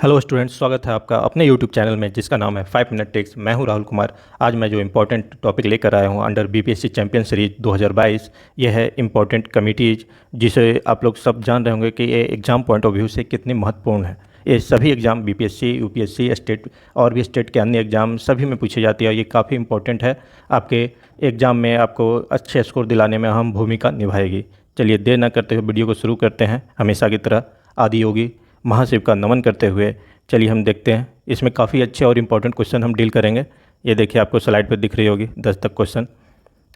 Hello students, स्वागत है आपका अपने यूट्यूब चैनल में जिसका नाम है 5 मिनट टेक्स। मैं हूं राहुल कुमार। आज मैं जो इम्पोर्टेंट टॉपिक लेकर आया हूं अंडर बीपीएससी चैंपियन सीरीज 2022, यह है इम्पोर्टेंट कमिटीज, जिसे आप लोग सब जान रहे होंगे कि ये एग्ज़ाम पॉइंट ऑफ व्यू से कितनी महत्वपूर्ण है। ये सभी एग्ज़ाम बीपीएससी, यूपीएससी, स्टेट और भी स्टेट के अन्य एग्ज़ाम सभी में पूछे जाती है और ये काफ़ी इंपॉर्टेंट है। आपके एग्ज़ाम में आपको अच्छे स्कोर दिलाने में अहम भूमिका निभाएगी। चलिए देर न करते हुए वीडियो को शुरू करते हैं। हमेशा की तरह आदि योगी महाशिव का नमन करते हुए चलिए हम देखते हैं। इसमें काफ़ी अच्छे और इम्पोर्टेंट क्वेश्चन हम डील करेंगे। ये देखिए आपको स्लाइड पर दिख रही होगी 10 तक क्वेश्चन।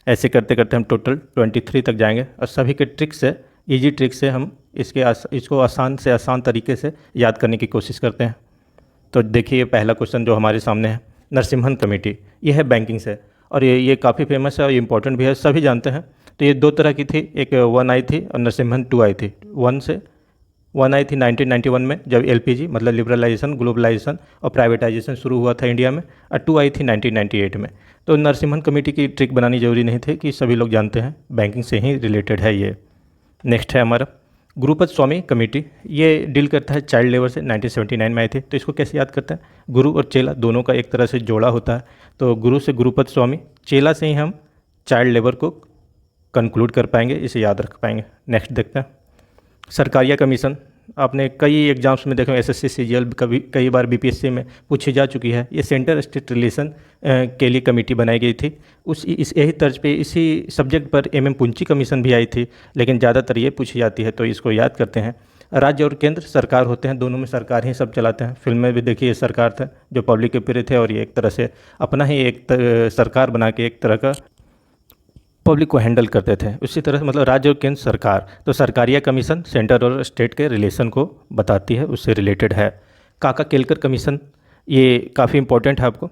ऐसे करते करते हम टोटल 23 तक जाएंगे और सभी के ट्रिक से, इजी ट्रिक से हम इसको आसान से आसान तरीके से याद करने की कोशिश करते हैं। तो देखिए पहला क्वेश्चन जो हमारे सामने है, नरसिम्हन कमेटी, ये है बैंकिंग से और ये काफ़ी फेमस है और इम्पोर्टेंट भी है, सभी जानते हैं। तो ये दो तरह की थी, एक 1 आई थी और नरसिम्हन 2 आई थी। 1 आई थी 1991 में, जब एलपीजी मतलब लिबरलाइजेशन, ग्लोबलाइजेशन और प्राइवेटाइजेशन शुरू हुआ था इंडिया में, और 2 आई थी 1998 में। तो नरसिम्हन कमेटी की ट्रिक बनानी जरूरी नहीं थी कि सभी लोग जानते हैं, बैंकिंग से ही रिलेटेड है ये। नेक्स्ट है हमारा गुरुपद स्वामी कमेटी। ये डील करता है चाइल्ड लेबर से, 1979 में आए थे। तो इसको कैसे याद करते हैं? गुरु और चेला दोनों का एक तरह से जोड़ा होता है। तो गुरु से गुरुपद स्वामी, चेला से ही हम चाइल्ड लेबर को कंक्लूड कर पाएंगे, इसे याद रख पाएंगे। नेक्स्ट देखते हैं सरकारिया कमीशन। आपने कई एग्जाम्स में देखो, एसएससी सीजीएल कई बार बीपीएससी में पूछी जा चुकी है। ये सेंटर स्टेट रिलेशन के लिए कमेटी बनाई गई थी। यही तर्ज पे इसी सब्जेक्ट पर एमएम पुंची कमीशन भी आई थी, लेकिन ज़्यादातर ये पूछी जाती है, तो इसको याद करते हैं। राज्य और केंद्र सरकार होते हैं, दोनों में सरकार ही सब चलाते हैं। फिल्म में भी देखिए सरकार था जो पब्लिक के प्रिय थे और ये एक तरह से अपना ही सरकार बना के एक तरह का पब्लिक को हैंडल करते थे। उसी तरह मतलब राज्य और केंद्र सरकार, तो सरकारिया कमीशन सेंटर और स्टेट के रिलेशन को बताती है, उससे रिलेटेड है। काका केलकर कमीशन, ये काफ़ी इंपॉर्टेंट है आपको।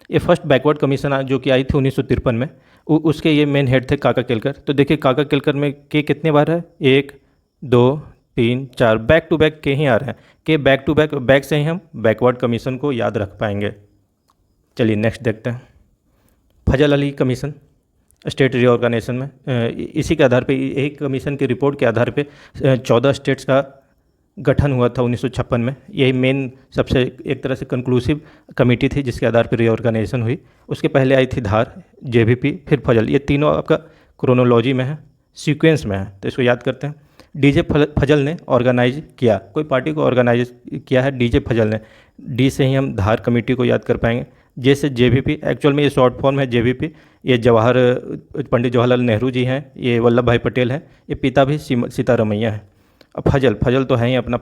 ये फर्स्ट बैकवर्ड कमीशन जो कि आई थी 1953 में, उसके ये मेन हेड थे काका केलकर। तो देखिए काका केलकर में के कितने बार है? 1 2 3 4, बैक टू बैक के ही आ रहे हैं। के बैक टू बैक, बैक से ही हम बैकवर्ड कमीशन को याद रख पाएंगे। चलिए नेक्स्ट देखते हैं फजल अली कमीशन, स्टेट रीऑर्गेनाइजेशन में। इसी के आधार पे, यही कमीशन की रिपोर्ट के आधार पे 14 स्टेट्स का गठन हुआ था 1956 में। यही मेन सबसे एक तरह से कंक्लूसिव कमेटी थी जिसके आधार पे रीऑर्गेनाइजेशन हुई। उसके पहले आई थी धार, जेवीपी, फिर फजल। ये तीनों आपका क्रोनोलॉजी में है, सीक्वेंस में है, तो इसको याद करते हैं। डीजे फजल ने ऑर्गेनाइज किया, कोई पार्टी को ऑर्गेनाइज किया है डीजे फजल ने। डी से ही हम धार कमेटी को याद कर पाएंगे। जे से जेवीपी, एक्चुअल में ये शॉर्ट फॉर्म है जेवीपी। ये पंडित जवाहरलाल नेहरू जी हैं, ये वल्लभ भाई पटेल हैं, ये पिता भी सीतारमैया हैं। अब फजल तो है ही अपना,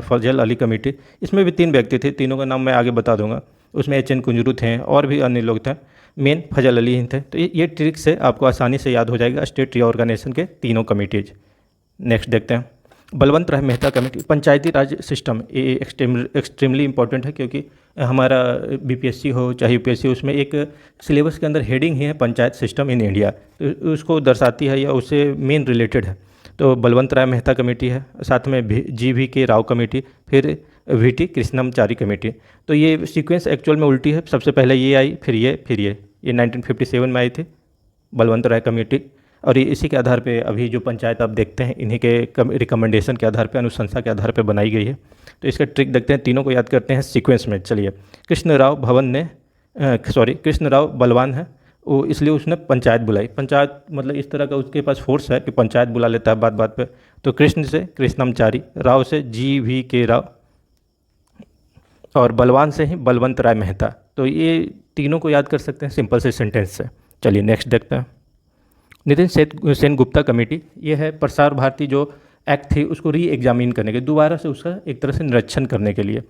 फजल अली कमेटी। इसमें भी 3 व्यक्ति थे, तीनों का नाम मैं आगे बता दूंगा। उसमें एच.एन. कुंजरू थे और भी अन्य लोग थे, मेन फजल अली ही थे। तो ये ट्रिक से आपको आसानी से याद हो जाएगा स्टेट रीऑर्गेनाइजेशन के तीनों कमेटीज। नेक्स्ट देखते हैं बलवंत राय मेहता कमेटी, पंचायती राज सिस्टम। ये एक्सट्रीमली इंपॉर्टेंट है क्योंकि हमारा बीपीएससी हो चाहे यूपीएससी, उसमें एक सिलेबस के अंदर हेडिंग ही है पंचायत सिस्टम इन इंडिया, तो उसको दर्शाती है या उससे मेन रिलेटेड है। तो बलवंत राय मेहता कमेटी है, साथ में जी.वी.के. राव कमेटी, फिर वी.टी. कृष्णमचारी कमेटी। तो ये सीक्वेंस एक्चुअल में उल्टी है, सबसे पहले ये आई, फिर ये 1957 में आई थी बलवंत राय कमेटी। और इसी के आधार पे अभी जो पंचायत आप देखते हैं, इन्हीं के रिकमेंडेशन के आधार पे, अनुशंसा के आधार पे बनाई गई है। तो इसका ट्रिक देखते हैं, तीनों को याद करते हैं सीक्वेंस में। चलिए कृष्णराव बलवान है वो, इसलिए उसने पंचायत बुलाई। पंचायत मतलब इस तरह का उसके पास फोर्स है कि पंचायत बुला लेता है बात बात पे। तो कृष्ण से कृष्णमचारी, राव से जी.वी.के. राव और बलवान से ही बलवंत राय मेहता। तो ये तीनों को याद कर सकते हैं सिंपल से सेंटेंस से। चलिए नेक्स्ट देखते हैं नितिन सेन गुप्ता कमेटी। ये है प्रसार भारती जो एक्ट थी उसको री एग्जामिन करने के, दोबारा से उसका एक तरह से निरीक्षण करने के लिए।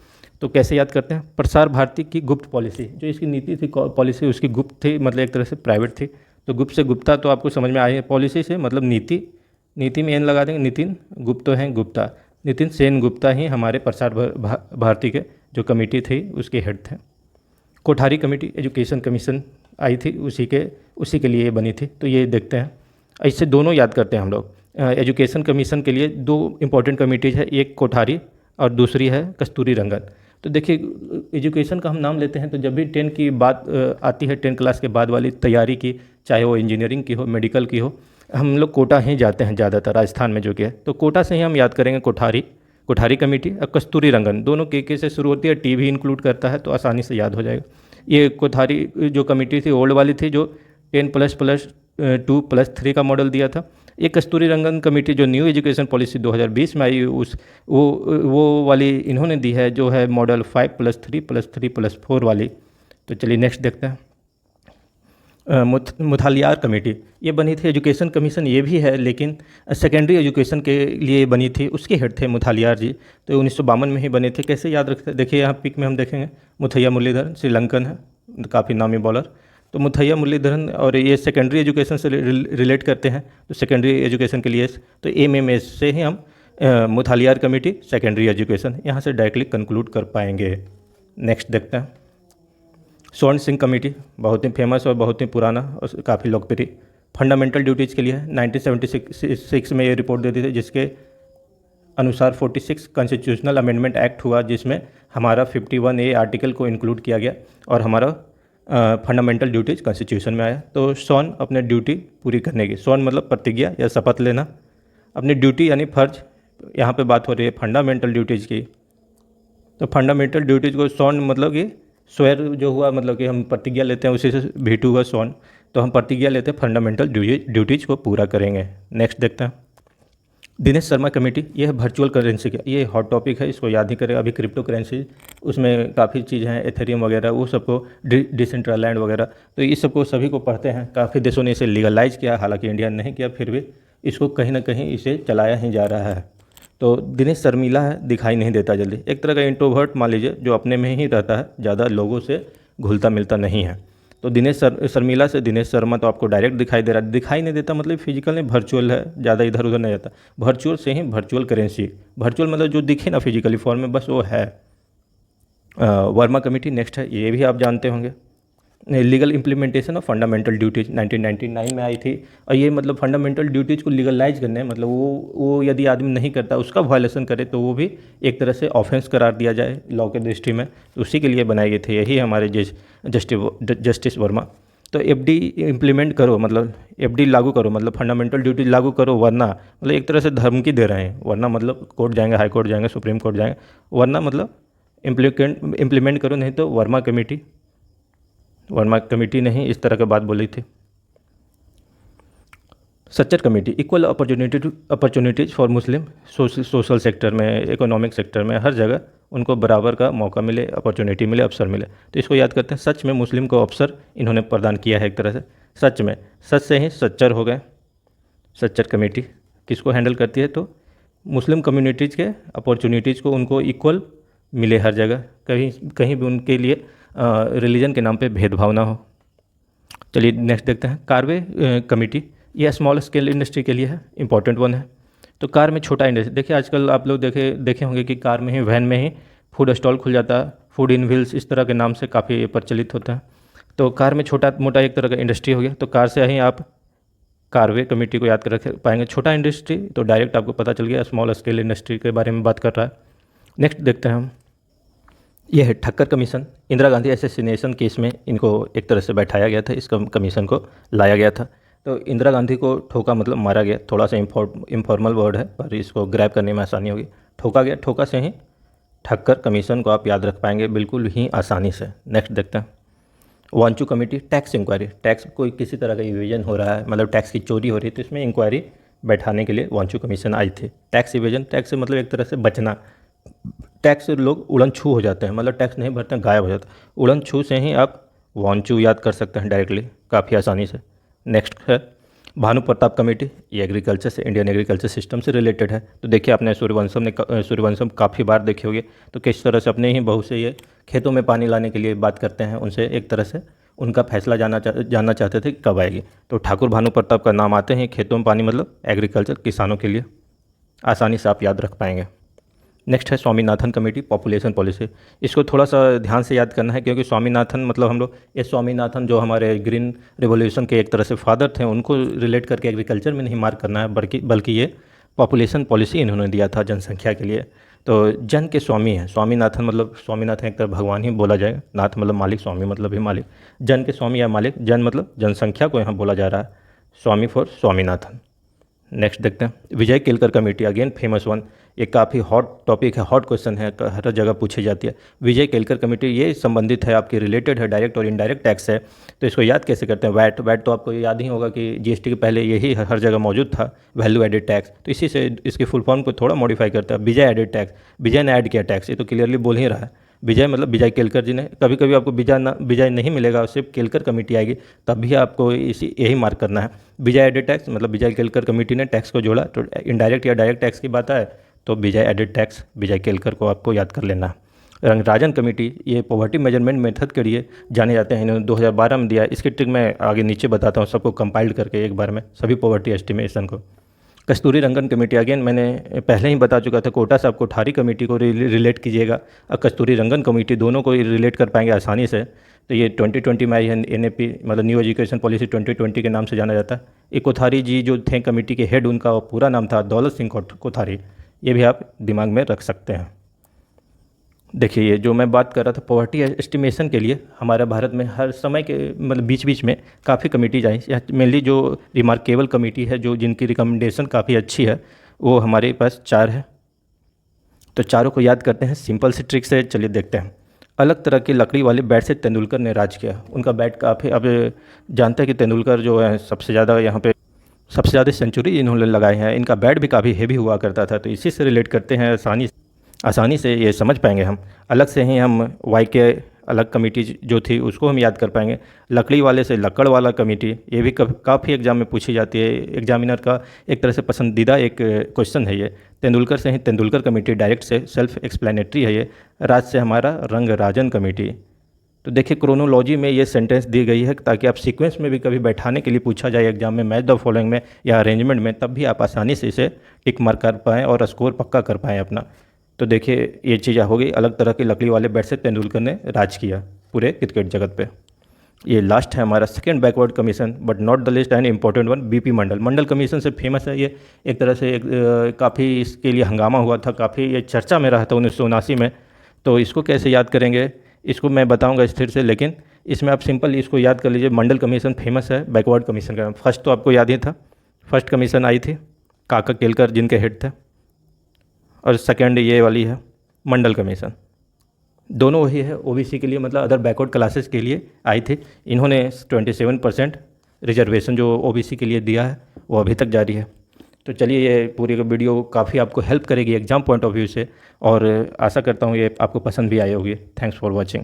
तो कैसे याद करते हैं? प्रसार भारती की गुप्त पॉलिसी, जो इसकी नीति थी, पॉलिसी उसकी गुप्त थी, मतलब एक तरह से प्राइवेट थी। तो गुप्त से गुप्ता तो आपको समझ में आए है, पॉलिसी से मतलब नीति में एन लगा देंगे। नितिन गुप्त तो हैं गुप्ता, नितिन सेन गुप्ता ही हमारे प्रसार भारती के जो कमेटी थी उसके हेड थे। कोठारी कमेटी एजुकेशन कमीशन आई थी, उसी के लिए ये बनी थी। तो ये देखते हैं, इससे दोनों याद करते हैं हम लोग। एजुकेशन कमीशन के लिए 2 इम्पॉर्टेंट कमेटीज है, एक कोठारी और दूसरी है कस्तूरी रंगन। तो देखिए एजुकेशन का हम नाम लेते हैं तो जब भी 10 की बात आती है, 10 क्लास के बाद वाली तैयारी की, चाहे वो इंजीनियरिंग की हो, मेडिकल की हो, हम लोग कोटा ही जाते हैं ज़्यादातर, राजस्थान में जो कि है। तो कोटा से ही हम याद करेंगे कोठारी, कोठारी कमेटी और कस्तूरी रंगन, दोनों के से शुरू होती है, टी भी इंक्लूड करता है तो आसानी से याद हो जाएगा। ये कोठारी जो कमेटी थी ओल्ड वाली थी, जो 10++2+3 का मॉडल दिया था। ये कस्तूरी रंगन कमेटी जो न्यू एजुकेशन पॉलिसी 2020 में आई, उस वो वाली इन्होंने दी है, जो है मॉडल 5+3+3+4 वाली। तो चलिए नेक्स्ट देखते हैं। मुथालियार कमेटी, ये बनी थी, एजुकेशन कमीशन ये भी है लेकिन सेकेंडरी एजुकेशन के लिए बनी थी, उसके हेड थे मुथालियार जी। तो 1952 में ही बने थे। कैसे याद रखते हैं, देखिए यहाँ पिक में हम देखेंगे मुथैया मुरलीधरन, श्रीलंकन है, काफ़ी नामी बॉलर। तो मुथैया मुरलीधरन, और ये सेकेंडरी एजुकेशन से रिलेट करते हैं, तो सेकेंडरी एजुकेशन के लिए तो MMS से ही हम मुथालियार कमेटी सेकेंडरी एजुकेशन यहाँ से डायरेक्टली कंक्लूड कर पाएंगे। नेक्स्ट देखते हैं। स्वर्ण सिंह कमेटी, बहुत ही फेमस और बहुत ही पुराना और काफ़ी लोकप्रिय, फंडामेंटल ड्यूटीज़ के लिए है। 1976 में ये रिपोर्ट देती थी, जिसके अनुसार 46 कॉन्स्टिट्यूशनल अमेंडमेंट एक्ट हुआ, जिसमें हमारा 51A आर्टिकल को इंक्लूड किया गया और हमारा फंडामेंटल ड्यूटीज़ कॉन्स्टिट्यूशन में आया। तो स्वर्ण अपने ड्यूटी पूरी करने की, स्वर्ण मतलब प्रतिज्ञा या शपथ लेना, अपनी ड्यूटी यानी फ़र्ज, यहाँ पे बात हो रही है फंडामेंटल ड्यूटीज़ की। तो फंडामेंटल ड्यूटीज़ को स्वर्ण मतलब कि स्वेर जो हुआ, मतलब कि हम प्रतिज्ञा लेते हैं, उसी से भेंटू हुआ स्वर्ण। तो हम प्रतिज्ञा लेते हैं, फंडामेंटल ड्यूटीज़ को पूरा करेंगे। नेक्स्ट देखते हैं। दिनेश शर्मा कमेटी, ये है वर्चुअल करेंसी का, ये हॉट टॉपिक है, इसको याद ही करें। अभी क्रिप्टो करेंसी, उसमें काफ़ी चीज़ें हैं, एथेरियम वगैरह, वो सबको डिसेंट्रलैंड वगैरह, तो इस सबको सभी को पढ़ते हैं। काफ़ी देशों ने इसे लीगलाइज किया, हालांकि इंडिया ने नहीं किया, फिर भी इसको कहीं ना कहीं इसे चलाया ही जा रहा है। तो दिनेश शर्मिला है, दिखाई नहीं देता जल्दी, एक तरह का इंट्रोवर्ट मान लीजिए, जो अपने में ही रहता है, ज़्यादा लोगों से घुलता मिलता नहीं है। तो दिनेश शर्मिला से दिनेश शर्मा तो आपको डायरेक्ट दिखाई दे रहा है, दिखाई नहीं देता मतलब फिजिकल नहीं, वर्चुअल है, ज़्यादा इधर उधर नहीं जाता। वर्चुअल से ही वर्चुअल करेंसी, वर्चुअल मतलब जो दिखे ना फिजिकली फॉर्म में, बस वो है। वर्मा कमेटी नेक्स्ट है, ये भी आप जानते होंगे। Legal implementation of fundamental duties 1999 में आई थी, और ये मतलब फंडामेंटल ड्यूटीज़ को लीगलाइज करने, मतलब वो यदि आदमी नहीं करता, उसका वायलेशन करे, तो वो भी एक तरह से ऑफेंस करार दिया जाए लॉ के दृष्टि में, तो उसी के लिए बनाए गए थे। यही हमारे जस्टिस वर्मा। तो FD इम्प्लीमेंट करो, मतलब FD लागू करो, मतलब फंडामेंटल ड्यूटीज लागू करो, वरना मतलब एक तरह से धमकी दे रहे हैं, वरना मतलब कोर्ट जाएंगे, हाई कोर्ट जाएंगे, सुप्रीम कोर्ट जाएंगे, वरना मतलब इम्प्लीमेंट करो, नहीं तो वर्मा कमेटी ने ही इस तरह की बात बोली थी। Sachar committee, equal opportunities for Muslim, social sector में, इकोनॉमिक सेक्टर में, हर जगह उनको बराबर का मौका मिले, अपॉर्चुनिटी मिले, अवसर मिले। तो इसको याद करते हैं, सच में मुस्लिम को अवसर इन्होंने प्रदान किया है एक तरह से, सच में, सच से ही सच्चर हो गए। सच्चर कमेटी किसको हैंडल करती है, तो मुस्लिम कम्युनिटीज़ के अपॉर्चुनिटीज़ को उनको इक्वल मिले हर जगह, कहीं भी उनके लिए रिलीजन के नाम पे भेदभाव ना हो। चलिए नेक्स्ट देखते हैं। कारवे कमेटी, यह स्मॉल स्केल इंडस्ट्री के लिए है, इंपॉर्टेंट वन है। तो कार में छोटा इंडस्ट्री, देखिए आजकल आप लोग देखे होंगे कि कार में ही, वैन में ही फूड स्टॉल खुल जाता है, फूड इन व्हील्स, इस तरह के नाम से काफ़ी प्रचलित होता है। तो कार में छोटा मोटा एक तरह का इंडस्ट्री हो गया, तो कार से ही आप कारवे कमेटी को याद कर रख पाएंगे। छोटा इंडस्ट्री तो डायरेक्ट आपको पता चल गया, स्मॉल स्केल इंडस्ट्री के बारे में बात कर रहा है। नेक्स्ट देखते हैं हम, यह है Thakkar commission. Indira Gandhi assassination case में इनको एक तरह से बैठाया गया था, इस कमीशन को लाया गया था। तो इंदिरा गांधी को ठोका मतलब मारा गया, थोड़ा सा इनफॉर्मल वर्ड है, पर इसको ग्रैब करने में आसानी होगी। ठोका गया, ठोका से ही ठक्कर कमीशन को आप याद रख पाएंगे बिल्कुल ही आसानी से। नेक्स्ट देखते हैं। Wanchoo committee, tax inquiry, tax कोई किसी तरह का इवेजन हो रहा है, मतलब टैक्स की चोरी हो रही है, तो इसमें इंक्वायरी बैठाने के लिए वांचू कमीशन आई थी। टैक्स इवेजन, टैक्स से मतलब एक तरह से बचना, टैक्स से लोग उड़न छू हो जाते हैं, मतलब टैक्स नहीं भरते हैं, गायब हो जाता है। उड़न छू से ही आप वांचू याद कर सकते हैं डायरेक्टली, काफ़ी आसानी से। नेक्स्ट है भानु प्रताप कमेटी, ये एग्रीकल्चर से, इंडियन एग्रीकल्चर सिस्टम से रिलेटेड है। तो देखिए आपने सूर्यवंशम काफ़ी बार देखे होंगे, तो किस तरह से अपने ही बहू से ये खेतों में पानी लाने के लिए बात करते हैं, उनसे एक तरह से उनका फैसला जानना चाहते थे कब आएगी। तो ठाकुर भानु प्रताप का नाम आते हैं, खेतों में पानी मतलब एग्रीकल्चर, किसानों के लिए, आसानी से आप याद रख पाएंगे। नेक्स्ट है स्वामीनाथन कमेटी, पॉपुलेशन पॉलिसी। इसको थोड़ा सा ध्यान से याद करना है, क्योंकि स्वामीनाथन मतलब हम लोग, ये स्वामीनाथन जो हमारे ग्रीन रिवॉल्यूशन के एक तरह से फादर थे, उनको रिलेट करके एग्रीकल्चर में नहीं मार्क करना है, बल्कि ये पॉपुलेशन पॉलिसी इन्होंने दिया था जनसंख्या के लिए। तो जन के स्वामी हैं स्वामीनाथन, मतलब स्वामीनाथन एक तरह भगवान ही बोला जाएगा, नाथ मतलब मालिक, स्वामी मतलब भी मालिक, जन के स्वामी या मालिक, जन मतलब जनसंख्या को यहाँ बोला जा रहा है, स्वामी फॉर स्वामीनाथन। नेक्स्ट देखते हैं Vijay Kelkar committee, again famous one. ये काफ़ी हॉट टॉपिक है, हॉट क्वेश्चन है, हर जगह पूछी जाती है। विजय केलकर कमेटी ये संबंधित है, आपकी रिलेटेड है, डायरेक्ट और इनडायरेक्ट टैक्स है। तो इसको याद कैसे करते हैं? वैट, वैट तो आपको याद ही होगा कि जीएसटी के पहले यही हर जगह मौजूद था, वैल्यू एडेड टैक्स। तो इसी से इसकी फुल फॉर्म को थोड़ा मॉडिफाई करता है, विजय एडेड टैक्स। विजय ने ऐड किया टैक्स, ये तो क्लियरली बोल ही रहा है। विजय मतलब विजय केलकर जी ने। कभी कभी आपको विजय नहीं मिलेगा, सिर्फ केलकर कमेटी आएगी, तब भी आपको इसी यही मार्क करना है। विजय एडेड टैक्स मतलब विजय केलकर कमेटी ने टैक्स को जोड़ा। तो इनडायरेक्ट या डायरेक्ट टैक्स की बात आए तो विजय एडेड टैक्स, विजय केलकर को आपको याद कर लेना है। रंगराजन कमेटी, ये पॉवर्टी मेजरमेंट मेथड के लिए जाने जाते हैं, इन्होंने 2012 में दिया। इसकी ट्रिक मैं आगे नीचे बताता हूँ, सबको कंपाइल्ड करके एक बार में सभी पॉवर्टी एस्टिमेशन को। कस्तूरी रंगन कमेटी, अगेन मैंने पहले ही बता चुका था, कोटा साहब कोठारी कमेटी को रिलेट कीजिएगा और कस्तूरी रंगन कमेटी, दोनों को रिलेट कर पाएंगे आसानी से। तो ये 2020 में आई है, NAP मतलब न्यू एजुकेशन पॉलिसी 2020 के नाम से जाना जाता है। ये कोठारी जी जो थे कमेटी के हेड, उनका पूरा नाम था दौलत सिंह कोठारी। ये भी आप दिमाग में रख सकते हैं। देखिए, ये जो मैं बात कर रहा था पॉवर्टी एस्टिमेशन के लिए, हमारे भारत में हर समय के मतलब बीच बीच में काफ़ी कमेटीज आई। मेनली जो रिमार्केबल कमेटी है, जो जिनकी रिकमेंडेशन काफ़ी अच्छी है, वो हमारे पास 4 है। तो चारों को याद करते हैं सिंपल सी ट्रिक से। चलिए देखते हैं। अलग तरह की लकड़ी वाले बैट से तेंदुलकर ने राज किया। उनका बैट काफ़ी, अब जानते हैं कि तेंदुलकर जो है सबसे ज़्यादा यहाँ पे सबसे ज़्यादा सेंचुरी इन्होंने लगाए हैं। इनका बैट भी काफ़ी हेवी हुआ करता था, तो इसी से रिलेट करते हैं, आसानी से ये समझ पाएंगे हम। अलग से ही हम वाई के अलग कमेटी जो थी उसको हम याद कर पाएंगे। लकड़ी वाले से लकड़ वाला कमेटी, ये भी काफ़ी एग्जाम में पूछी जाती है। एग्जामिनर का एक तरह से पसंदीदा एक क्वेश्चन है ये। तेंदुलकर से ही तेंदुलकर कमेटी, डायरेक्ट से सेल्फ एक्सप्लेनेटरी है ये। राज से हमारा रंगराजन कमेटी। तो देखिए, क्रोनोलॉजी में ये सेंटेंस दी गई है ताकि आप सीक्वेंस में भी कभी बैठाने के लिए पूछा जाए एग्जाम में, मैच द फॉलोइंग में या अरेंजमेंट में, तब भी आप आसानी से इसे टिक मार्क कर पाएँ और स्कोर पक्का कर पाएँ अपना। तो देखिए, ये चीज़ हो गई, अलग तरह की लकड़ी वाले बैट से तेंदुलकर ने राज किया पूरे क्रिकेट जगत पे। ये लास्ट है हमारा second backward commission, but not the list and important one, BP Mandal. Mandal commission से फेमस है ये। एक तरह से काफ़ी इसके लिए हंगामा हुआ था, काफ़ी ये चर्चा में रहा था 1979 में। तो इसको कैसे याद करेंगे, इसको मैं बताऊंगा स्थिर से, लेकिन इसमें आप सिंपल इसको याद कर लीजिए। मंडल कमीशन फेमस है बैकवर्ड कमीशन का। फर्स्ट तो आपको याद ही था, फर्स्ट कमीशन आई थी काका केलकर जिनके हेड थे, और सेकंड ये वाली है मंडल कमीशन। दोनों वही है, ओबीसी के लिए मतलब अदर बैकवर्ड क्लासेस के लिए आई थी। इन्होंने 27% रिजर्वेशन जो ओबीसी के लिए दिया है वो अभी तक जारी है। तो चलिए, ये पूरी वीडियो काफ़ी आपको हेल्प करेगी एग्जाम पॉइंट ऑफ व्यू से, और आशा करता हूँ ये आपको पसंद भी आई होगी। Thanks for watching.